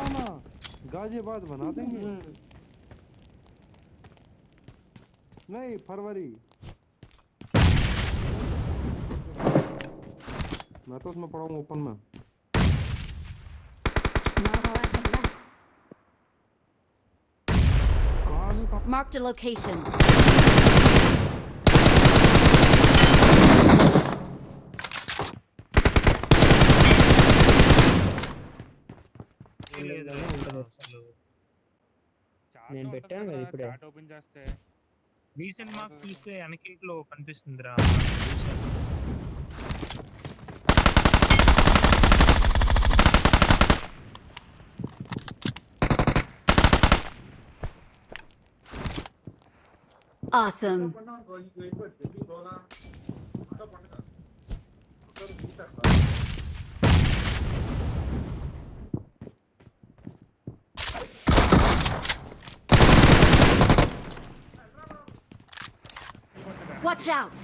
बताना गाजियाबाद बना देंगे। नहीं फरवरी, मैं तो उसमें पढ़ा हूँ ओपन में। कहाँ से Marked a location. నేను పెట్టాను కదా ఇప్పుడే. చాట్ ఓపెన్ చేస్తే రీసెంట్ మార్క్ చూస్తే వెనకలో కనిపిస్తుందిరా. Awesome. Watch out.